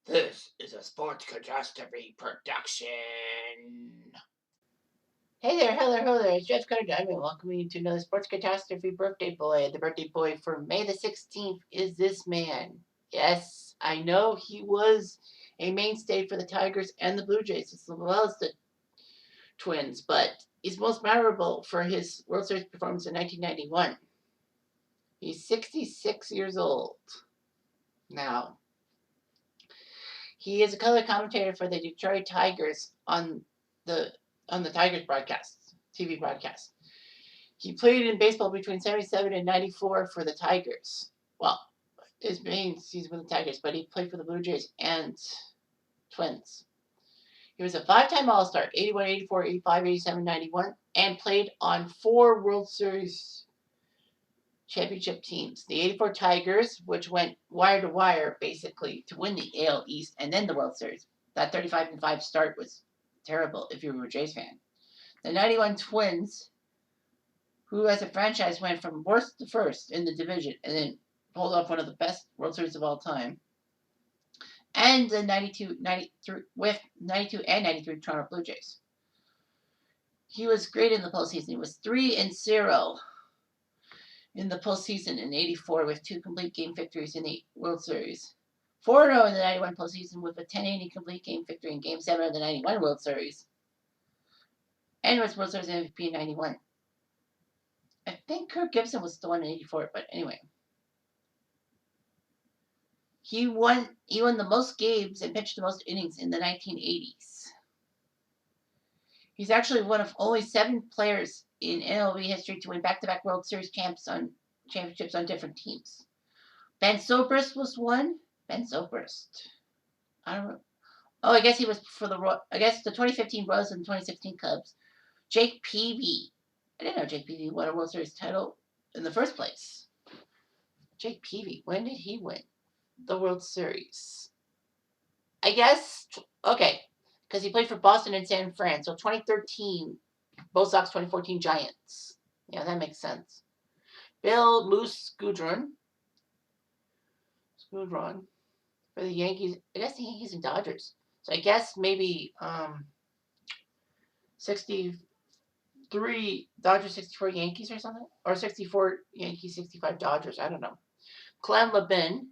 This is a Sports Catastrophe production. Hey there, hello there, it's Jeff Cutter Diamond welcoming you to another Sports Catastrophe birthday boy. The birthday boy for May the 16th is this man. Yes, I know he was a mainstay for the Tigers and the Blue Jays, as well as the Twins, but he's most memorable for his World Series performance in 1991. He's 66 years old now. He is a color commentator for the Detroit Tigers the the Tigers broadcast, TV broadcast. He played in baseball between 77 and 94 for the Tigers. Well, his main season with the Tigers, but he played for the Blue Jays and Twins. He was a five-time All-Star, 81, 84, 85, 87, 91, and played on 4 World Series championship teams. The 84 Tigers, which went wire to wire basically to win the AL East and then the World Series. That 35-5 start was terrible if you were a Jays fan. The 91 Twins, who as a franchise went from worst to first in the division and then pulled off one of the best World Series of all time. And the 92 and 93 Toronto Blue Jays. He was great in the postseason. He was 3-0 in the postseason in '84 with 2 complete game victories in the World Series. 4-0 in the '91 postseason with a 10-80 complete game victory in Game 7 of the '91 World Series. And was World Series MVP in '91. I think Kirk Gibson was the one in '84, but anyway. He won the most games and pitched the most innings in the 1980s. He's actually one of only 7 players in MLB history to win back-to-back World Series championships on different teams. Ben Zobrist was one. Ben Zobrist. I don't know. Oh, I guess he was for the 2015 Royals and 2016 Cubs. Jake Peavy. I didn't know Jake Peavy won a World Series title in the first place. Jake Peavy. When did he win the World Series? I guess, okay, because he played for Boston and San Fran. So 2013, Bo Sox, 2014 Giants. Yeah, that makes sense. Bill Moose Goodron for the Yankees. I guess the Yankees and Dodgers. So I guess maybe 63 Dodgers, 64 Yankees or something? Or 64 Yankees, 65 Dodgers. I don't know. Clem Lebin.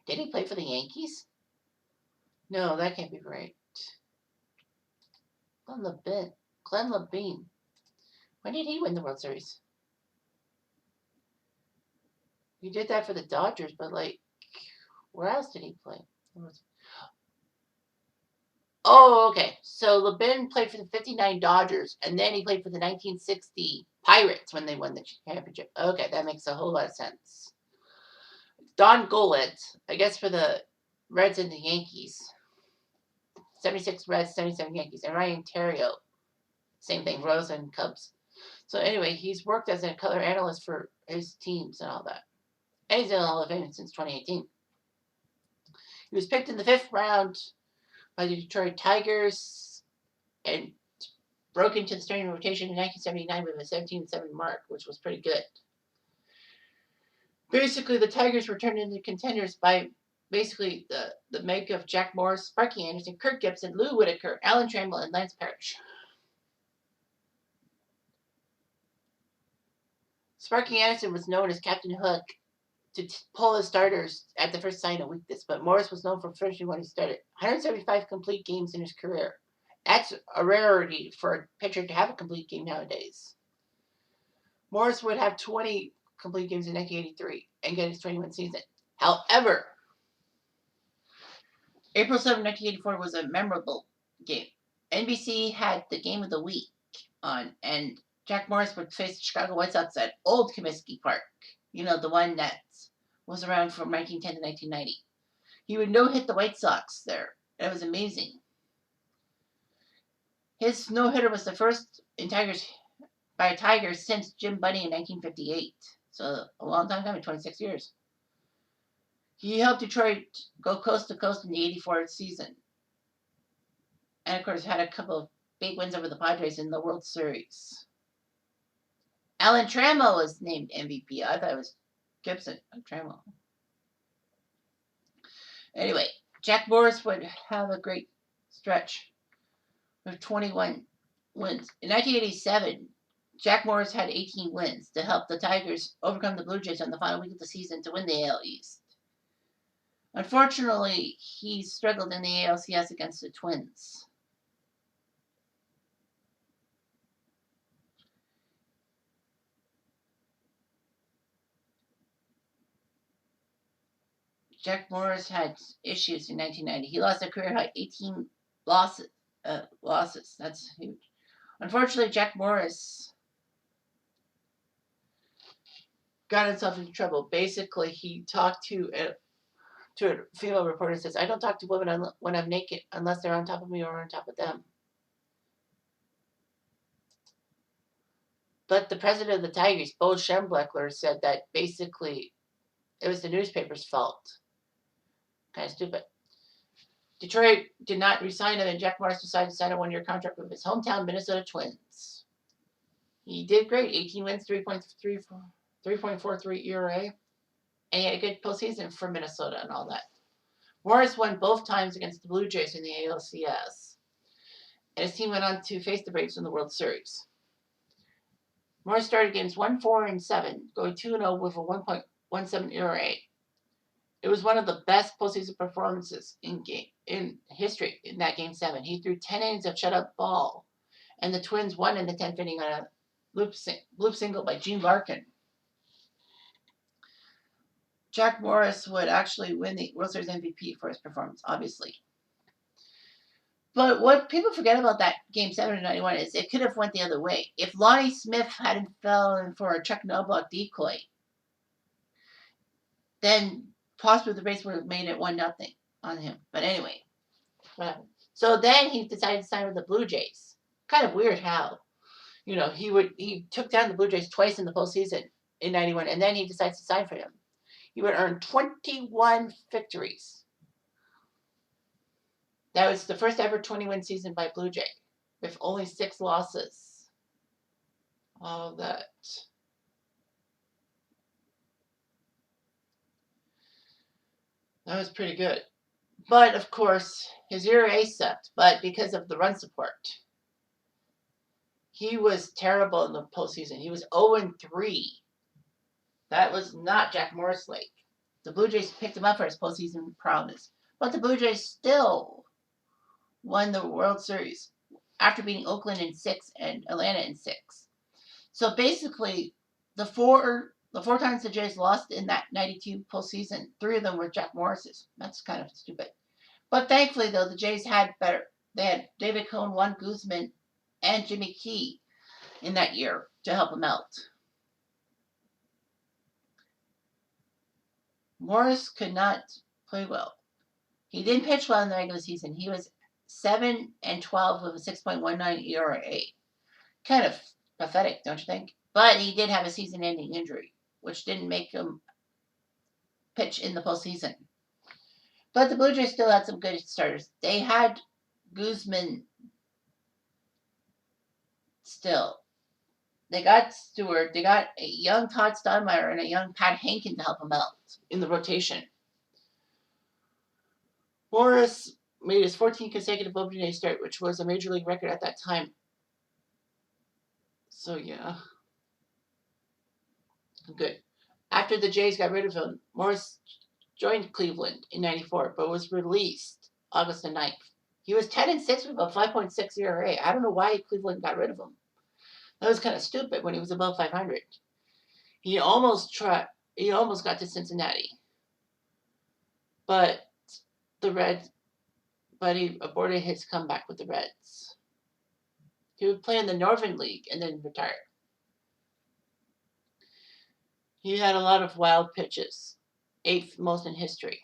Did he play for the Yankees? No, that can't be right. Clem Lebin. When did he win the World Series? He did that for the Dodgers, but like, where else did he play? Oh, okay. So Lebin played for the 59 Dodgers, and then he played for the 1960 Pirates when they won the championship. Okay, that makes a whole lot of sense. Don Gollett, I guess for the Reds and the Yankees. 76 Reds, 77 Yankees. And Ryan Theriot, same thing, Royals and Cubs. So anyway, he's worked as a color analyst for his teams and all that. And he's in the Hall of Fame since 2018. He was picked in the 5th round by the Detroit Tigers and broke into the starting rotation in 1979 with a 17-7 mark, which was pretty good. Basically, the Tigers were turned into contenders by basically the make of Jack Morris, Sparky Anderson, Kirk Gibson, Lou Whitaker, Alan Trammell, and Lance Parrish. Sparky Anderson was known as Captain Hook to pull his starters at the first sign of weakness, but Morris was known for finishing when he started. 175 complete games in his career. That's a rarity for a pitcher to have a complete game nowadays. Morris would have 20 complete games in 1983 and get his 21 season. However, April 7, 1984 was a memorable game. NBC had the game of the week on, and Jack Morris would face the Chicago White Sox at Old Comiskey Park. You know, the one that was around from 1910 to 1990. He would no-hit the White Sox there. It was amazing. His no-hitter was the first by a Tigers since Jim Bunny in 1958. So a long time coming, 26 years. He helped Detroit go coast to coast in the '84 season. And of course had a couple of big wins over the Padres in the World Series. Alan Trammell was named MVP. I thought it was Gibson. Trammell. Anyway, Jack Morris would have a great stretch with 21 wins. In 1987, Jack Morris had 18 wins to help the Tigers overcome the Blue Jays on the final week of the season to win the AL East. Unfortunately, he struggled in the ALCS against the Twins. Jack Morris had issues in 1990. He lost a career high 18 losses. Losses. That's huge. Unfortunately, Jack Morris got himself into trouble. Basically, he talked to a female reporter and says, "I don't talk to women when I'm naked unless they're on top of me or on top of them." But the president of the Tigers, Bo Schembechler, said that basically it was the newspaper's fault. Kind of stupid. Detroit did not re-sign him, and Jack Morris decided to sign a one-year contract with his hometown Minnesota Twins. He did great, 18 wins, 3.43 ERA, and he had a good postseason for Minnesota and all that. Morris won both times against the Blue Jays in the ALCS, and his team went on to face the Braves in the World Series. Morris started games 1-4 and 7, going 2-0 with a 1.17 ERA. It was one of the best postseason performances in history in that Game 7. He threw 10 innings of shutout ball, and the Twins won in the 10th inning on a bloop single by Gene Larkin. Jack Morris would actually win the World Series MVP for his performance, obviously. But what people forget about that Game 7 of 91 is it could have went the other way. If Lonnie Smith hadn't fallen for a Chuck Knobloch decoy, then possibly the Braves would have made it 1-0 on him. But anyway, so then he decided to sign with the Blue Jays. Kind of weird how, he took down the Blue Jays twice in the postseason in 91, and then he decides to sign for them. He would earn 21 victories. That was the first ever 20-win season by Blue Jay, with only 6 losses. All of that. That was pretty good. But, of course, his ERA sucked, but because of the run support. He was terrible in the postseason. He was 0-3. That was not Jack Morris-like. The Blue Jays picked him up for his postseason prowess. But the Blue Jays still won the World Series after beating Oakland in 6 and Atlanta in 6. So basically, the four times the Jays lost in that 92 postseason, 3 of them were Jack Morris's. That's kind of stupid. But thankfully, though, the Jays had better. They had David Cohn, Juan Guzman, and Jimmy Key in that year to help him out. Morris could not play well. He didn't pitch well in the regular season. He was 7-12 with a 6.19 ERA. Kind of pathetic, don't you think? But he did have a season-ending injury, which didn't make him pitch in the postseason. But the Blue Jays still had some good starters. They had Guzman still. They got Stewart. They got a young Todd Stoudemire and a young Pat Hankin to help him out in the rotation. Morris made his 14th consecutive opening day start, which was a major league record at that time. So, yeah. Good. After the Jays got rid of him, Morris joined Cleveland in 94, but was released August the 9th. He was 10-6 with a 5.6 ERA. I don't know why Cleveland got rid of him. That was kind of stupid when he was above 500. He almost got to Cincinnati. But he aborted his comeback with the Reds. He would play in the Northern League and then retire. He had a lot of wild pitches, 8th most in history.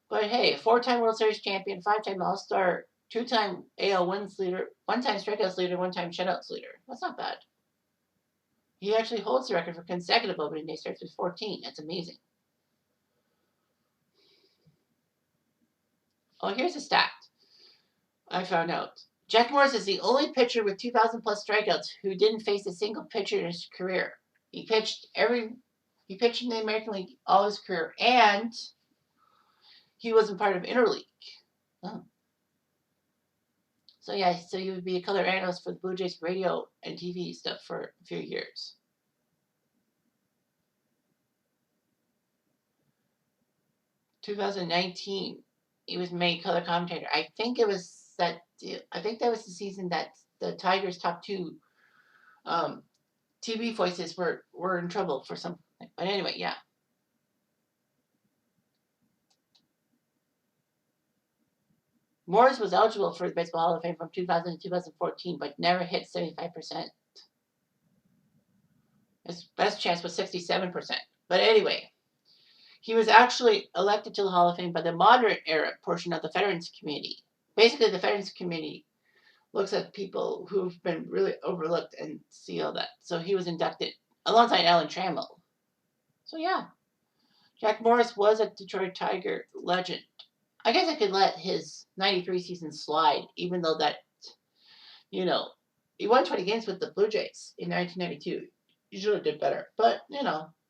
But hey, 4-time World Series champion, 5-time All-Star, 2-time AL wins leader, 1-time strikeouts leader, 1-time shutouts leader. That's not bad. He actually holds the record for consecutive opening day starts with 14. That's amazing. Oh, here's a stat I found out. Jack Morris is the only pitcher with 2,000 plus strikeouts who didn't face a single pitcher in his career. He pitched in the American League all his career, and he wasn't part of interleague. Oh. So yeah, so you would be a color analyst for the Blue Jays radio and TV stuff for a few years. (2019), he was made color commentator. I think it was that. I think that was the season that the Tigers' top two TV voices were in trouble for something. But anyway, yeah. Morris was eligible for the Baseball Hall of Fame from 2000 to 2014, but never hit 75%. His best chance was 67%. But anyway, he was actually elected to the Hall of Fame by the modern era portion of the Veterans Committee. Basically, the Veterans Committee looks at people who've been really overlooked and see all that. So he was inducted alongside Alan Trammell. So yeah, Jack Morris was a Detroit Tiger legend. I guess I could let his 93 season slide, even though that, you know, he won 20 games with the Blue Jays in 1992. He should have did better. But,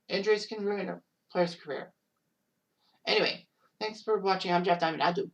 injuries can ruin a player's career. Anyway, thanks for watching. I'm Jeff Diamond. Adieu.